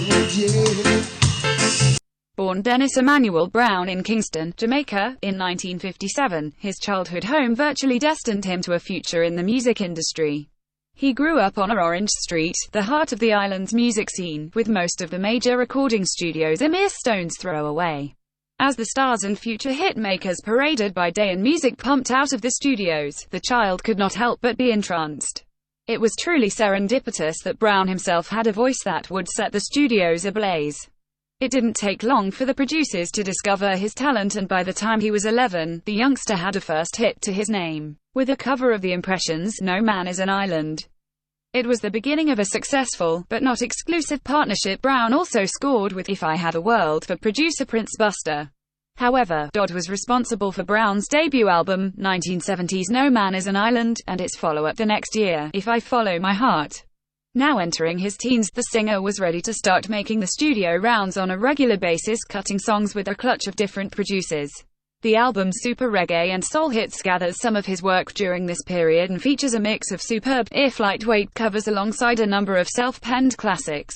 yeah. Born Dennis Emmanuel Brown in Kingston, Jamaica, in 1957, his childhood home virtually destined him to a future in the music industry. He grew up on Orange Street, the heart of the island's music scene, with most of the major recording studios a mere stone's throw away. As the stars and future hitmakers paraded by day and music pumped out of the studios, the child could not help but be entranced. It was truly serendipitous that Brown himself had a voice that would set the studios ablaze. It didn't take long for the producers to discover his talent, and by the time he was 11, the youngster had a first hit to his name, with a cover of The Impressions' No Man is an Island. It was the beginning of a successful, but not exclusive partnership Brown also scored with If I Had a World for producer Prince Buster. However, Dodd was responsible for Brown's debut album, 1970's No Man is an Island, and its follow-up the next year, If I Follow My Heart. Now entering his teens, the singer was ready to start making the studio rounds on a regular basis, cutting songs with a clutch of different producers. The album Super Reggae and Soul Hits gathers some of his work during this period and features a mix of superb, if lightweight, covers alongside a number of self-penned classics,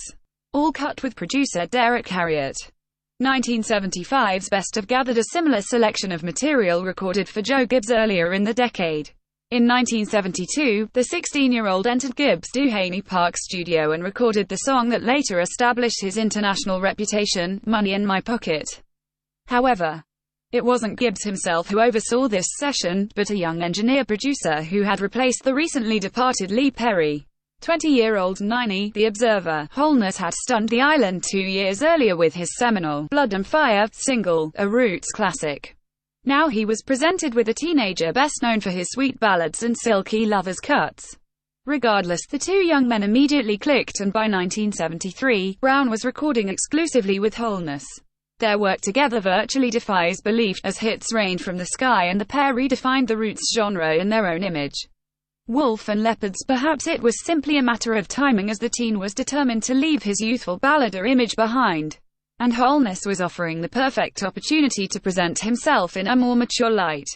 all cut with producer Derek Harriott. 1975's Best of gathered a similar selection of material recorded for Joe Gibbs earlier in the decade. In 1972, the 16-year-old entered Gibbs' Duhaney Park studio and recorded the song that later established his international reputation, Money in My Pocket. However, it wasn't Gibbs himself who oversaw this session, but a young engineer-producer who had replaced the recently departed Lee Perry. 20-year-old Niney, The Observer, Wholeness had stunned the island 2 years earlier with his seminal, Blood and Fire, single, a Roots classic. Now he was presented with a teenager best known for his sweet ballads and silky lovers cuts. Regardless, the two young men immediately clicked, and by 1973, Brown was recording exclusively with Wholeness. Their work together virtually defies belief, as hits rained from the sky and the pair redefined the Roots genre in their own image. Wolf and Leopards. Perhaps it was simply a matter of timing, as the teen was determined to leave his youthful ballader image behind, and Wholeness was offering the perfect opportunity to present himself in a more mature light.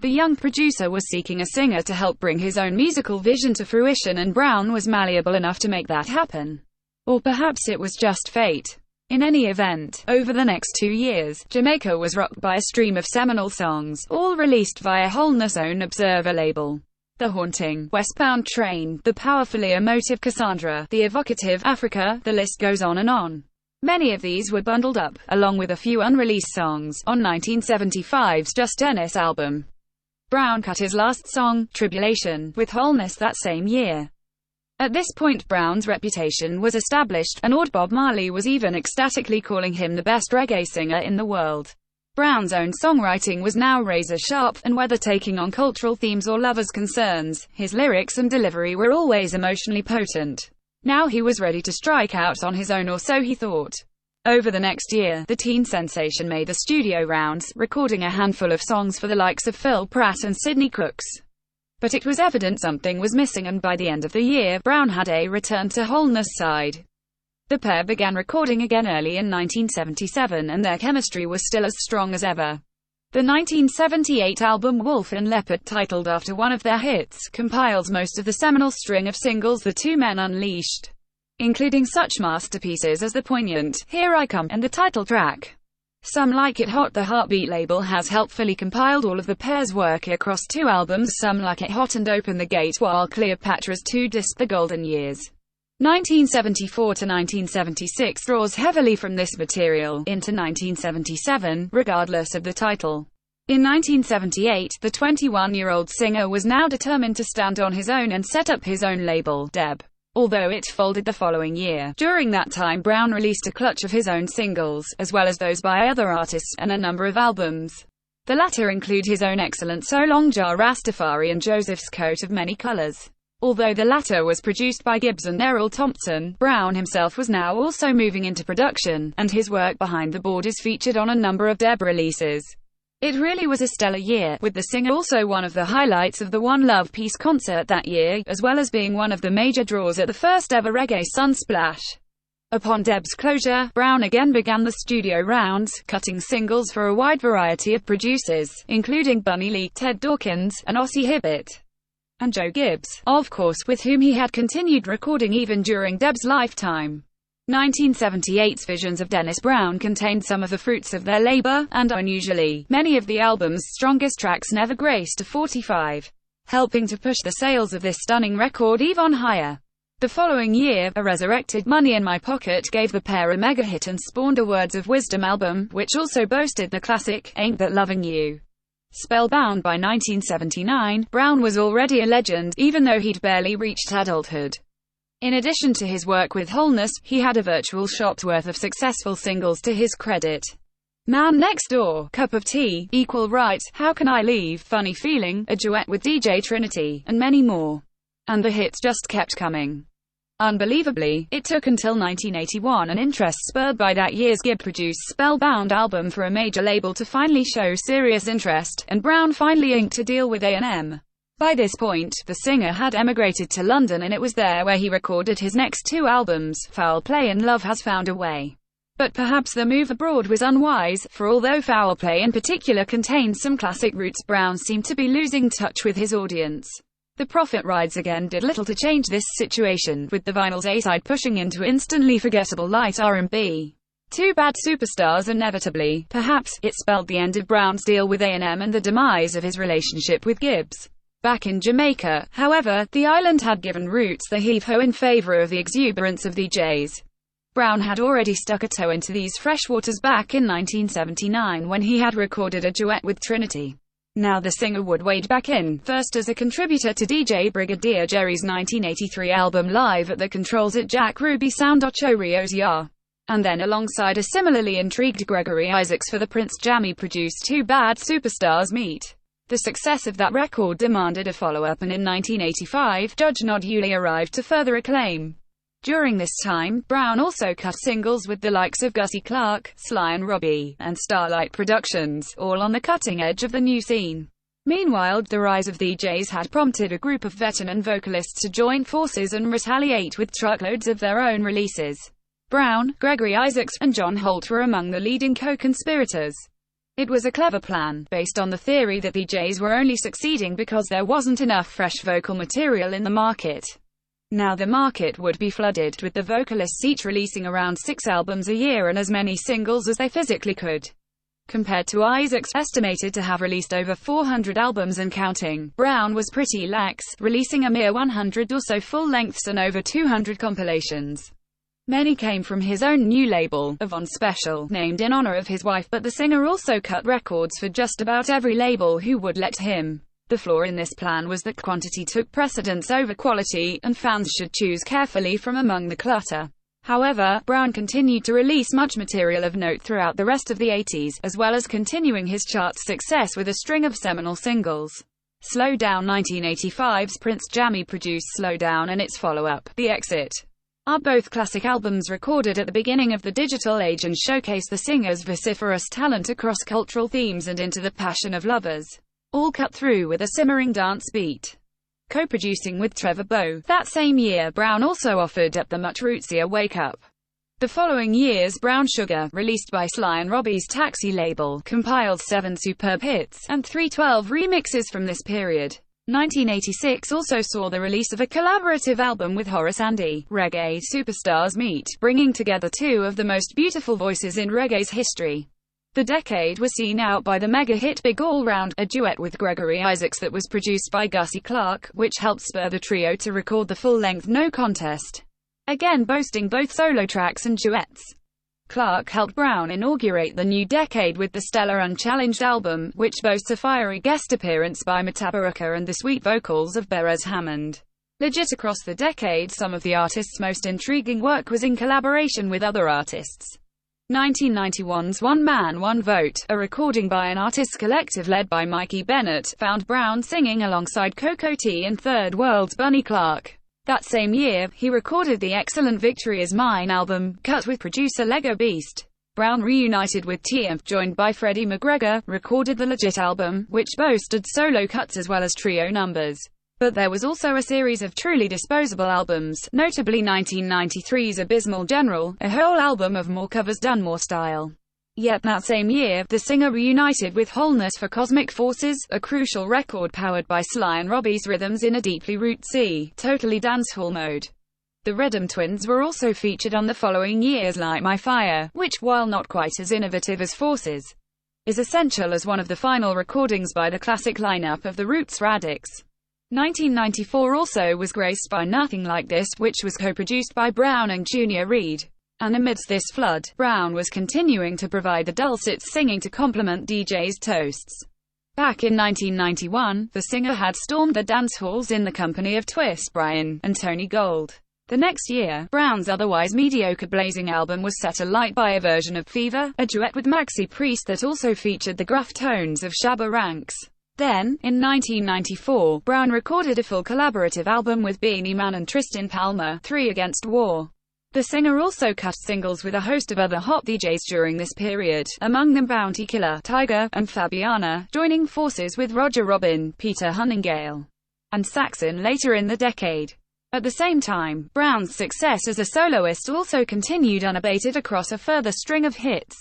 The young producer was seeking a singer to help bring his own musical vision to fruition, and Brown was malleable enough to make that happen. Or perhaps it was just fate. In any event, over the next 2 years, Jamaica was rocked by a stream of seminal songs, all released via Wholeness' own Observer label. The Haunting, Westbound Train, the powerfully emotive Cassandra, the evocative Africa, the list goes on and on. Many of these were bundled up, along with a few unreleased songs, on 1975's Just Dennis album. Brown cut his last song, Tribulation, with Wholeness that same year. At this point Brown's reputation was established, and Bob Marley was even ecstatically calling him the best reggae singer in the world. Brown's own songwriting was now razor-sharp, and whether taking on cultural themes or lovers' concerns, his lyrics and delivery were always emotionally potent. Now he was ready to strike out on his own, or so he thought. Over the next year, the teen sensation made the studio rounds, recording a handful of songs for the likes of Phil Pratt and Sidney Cooks. But it was evident something was missing, and by the end of the year, Brown had a return to Wholeness side. The pair began recording again early in 1977, and their chemistry was still as strong as ever. The 1978 album Wolf and Leopard, titled after one of their hits, compiles most of the seminal string of singles the two men unleashed, including such masterpieces as the poignant Here I Come and the title track Some Like It Hot. The Heartbeat label has helpfully compiled all of the pair's work across 2 albums, Some Like It Hot and Open the Gate, while Cleopatra's 2-disc The Golden Years, 1974 to 1976, draws heavily from this material into 1977, regardless of the title. In 1978, the 21-year-old singer was now determined to stand on his own and set up his own label, Deb, although it folded the following year. During that time, Brown released a clutch of his own singles, as well as those by other artists, and a number of albums. The latter include his own excellent So Long Ja Rastafari and Joseph's Coat of Many Colors. Although the latter was produced by Gibbs and Errol Thompson, Brown himself was now also moving into production, and his work behind the board is featured on a number of Deb releases. It really was a stellar year, with the singer also one of the highlights of the One Love Peace concert that year, as well as being one of the major draws at the first ever Reggae Sunsplash. Upon Deb's closure, Brown again began the studio rounds, cutting singles for a wide variety of producers, including Bunny Lee, Ted Dawkins, and Ossie Hibbett, and Joe Gibbs, of course, with whom he had continued recording even during Deb's lifetime. 1978's Visions of Dennis Brown contained some of the fruits of their labor, and unusually, many of the album's strongest tracks never graced a 45, helping to push the sales of this stunning record even higher. The following year, a resurrected Money in My Pocket gave the pair a mega hit and spawned a Words of Wisdom album, which also boasted the classic, Ain't That Loving You. Spellbound by 1979, Brown was already a legend, even though he'd barely reached adulthood. In addition to his work with Wholeness, he had a virtual shop's worth of successful singles to his credit. Man Next Door, Cup of Tea, Equal Rights, How Can I Leave, Funny Feeling, a duet with DJ Trinity, and many more. And the hits just kept coming. Unbelievably, it took until 1981, an interest spurred by that year's Gibb-produced Spellbound album, for a major label to finally show serious interest, and Brown finally inked a deal with A&M. By this point, the singer had emigrated to London, and it was there where he recorded his next two albums, Foul Play and Love Has Found a Way. But perhaps the move abroad was unwise, for although Foul Play in particular contains some classic roots, Brown seemed to be losing touch with his audience. The Profit Rides Again did little to change this situation, with the vinyl's A-side pushing into instantly forgettable light R&B. Two Bad Superstars inevitably, perhaps, it spelled the end of Brown's deal with A&M and the demise of his relationship with Gibbs. Back in Jamaica, however, the island had given Roots the heave-ho in favor of the exuberance of DJs. Brown had already stuck a toe into these fresh waters back in 1979 when he had recorded a duet with Trinity. Now the singer would wade back in, first as a contributor to DJ Brigadier Jerry's 1983 album Live at the Controls at Jack Ruby Sound Ocho Rios Ya, and then alongside a similarly intrigued Gregory Isaacs for the Prince Jammy-produced Two Bad Superstars Meet. The success of that record demanded a follow-up, and in 1985, Judge Nod Uli arrived to further acclaim. During this time, Brown also cut singles with the likes of Gussie Clarke, Sly and Robbie, and Starlight Productions, all on the cutting edge of the new scene. Meanwhile, the rise of DJs had prompted a group of veteran vocalists to join forces and retaliate with truckloads of their own releases. Brown, Gregory Isaacs, and John Holt were among the leading co-conspirators. It was a clever plan, based on the theory that DJs were only succeeding because there wasn't enough fresh vocal material in the market. Now the market would be flooded, with the vocalists each releasing around 6 albums a year and as many singles as they physically could. Compared to Isaacs, estimated to have released over 400 albums and counting, Brown was pretty lax, releasing a mere 100 or so full-lengths and over 200 compilations. Many came from his own new label, Avon Special, named in honor of his wife, but the singer also cut records for just about every label who would let him. The flaw in this plan was that quantity took precedence over quality, and fans should choose carefully from among the clutter. However, Brown continued to release much material of note throughout the rest of the 80s, as well as continuing his charts success with a string of seminal singles. Slow Down, 1985's Prince Jammy produced Slow Down, and its follow-up, The Exit, are both classic albums recorded at the beginning of the digital age and showcase the singer's vociferous talent across cultural themes and into the passion of lovers, all cut through with a simmering dance beat. Co-producing with Trevor Bow, that same year Brown also offered up the much rootsier Wake Up. The following year's Brown Sugar, released by Sly and Robbie's Taxi label, compiled 7 superb hits, and 312 remixes from this period. 1986 also saw the release of a collaborative album with Horace Andy, Reggae Superstars Meet, bringing together two of the most beautiful voices in reggae's history. The decade was seen out by the mega-hit Big All Round, a duet with Gregory Isaacs that was produced by Gussie Clarke, which helped spur the trio to record the full-length No Contest, again boasting both solo tracks and duets. Clarke helped Brown inaugurate the new decade with the stellar Unchallenged album, which boasts a fiery guest appearance by Matabaruka and the sweet vocals of Perez Hammond. Legit across the decade, some of the artist's most intriguing work was in collaboration with other artists. 1991's One Man, One Vote, a recording by an artists collective led by Mikey Bennett, found Brown singing alongside Coco T and Third World's Bunny Clark. That same year, he recorded the excellent Victory Is Mine album, cut with producer Lego Beast. Brown reunited with TM, joined by Freddie McGregor, recorded the Legit album, which boasted solo cuts as well as trio numbers. But there was also a series of truly disposable albums, notably 1993's Abysmal General, a whole album of more covers done more style. Yet that same year, the singer reunited with Wholeness for Cosmic Forces, a crucial record powered by Sly and Robbie's rhythms in a deeply rootsy, totally dancehall mode. The Rhythm Twins were also featured on the following year's Light My Fire, which, while not quite as innovative as Forces, is essential as one of the final recordings by the classic lineup of the Roots Radics. 1994 also was graced by Nothing Like This, which was co-produced by Brown and Junior Reid. And amidst this flood, Brown was continuing to provide the dulcet singing to complement DJ's toasts. Back in 1991, the singer had stormed the dance halls in the company of Twist, Brian, and Tony Gold. The next year, Brown's otherwise mediocre Blazing album was set alight by a version of Fever, a duet with Maxi Priest that also featured the gruff tones of Shabba Ranks. Then, in 1994, Brown recorded a full collaborative album with Beenie Man and Tristan Palmer, 3 Against War. The singer also cut singles with a host of other hot DJs during this period, among them Bounty Killer, Tiger, and Fabiana, joining forces with Roger Robin, Peter Hunningale, and Saxon later in the decade. At the same time, Brown's success as a soloist also continued unabated across a further string of hits.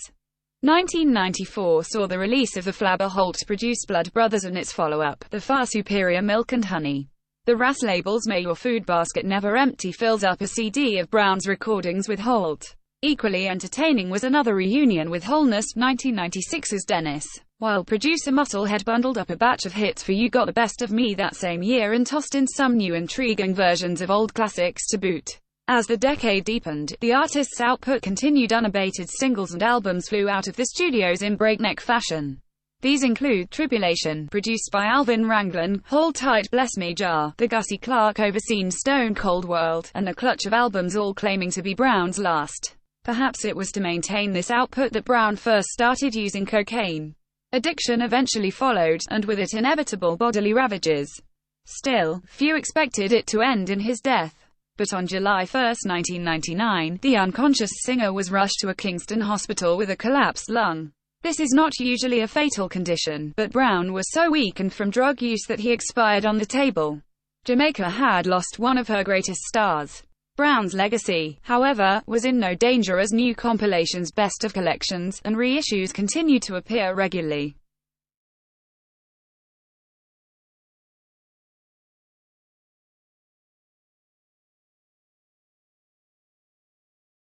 1994 saw the release of the Flabber Holt-produced Blood Brothers and its follow-up, the far superior Milk and Honey. The Ras label's May Your Food Basket Never Empty fills up a CD of Brown's recordings with Holt. Equally entertaining was another reunion with Holness, 1996's Dennis. While producer Musclehead bundled up a batch of hits for You Got the Best of Me that same year and tossed in some new intriguing versions of old classics to boot. As the decade deepened, the artist's output continued unabated. Singles and albums flew out of the studios in breakneck fashion. These include Tribulation, produced by Alvin Ranglin, Hold Tight Bless Me Jar, the Gussie Clarke overseen Stone Cold World, and a clutch of albums all claiming to be Brown's last. Perhaps it was to maintain this output that Brown first started using cocaine. Addiction eventually followed, and with it inevitable bodily ravages. Still, few expected it to end in his death. But on July 1, 1999, the unconscious singer was rushed to a Kingston hospital with a collapsed lung. This is not usually a fatal condition, but Brown was so weakened from drug use that he expired on the table. Jamaica had lost one of her greatest stars. Brown's legacy, however, was in no danger as new compilations, best of collections, and reissues continued to appear regularly.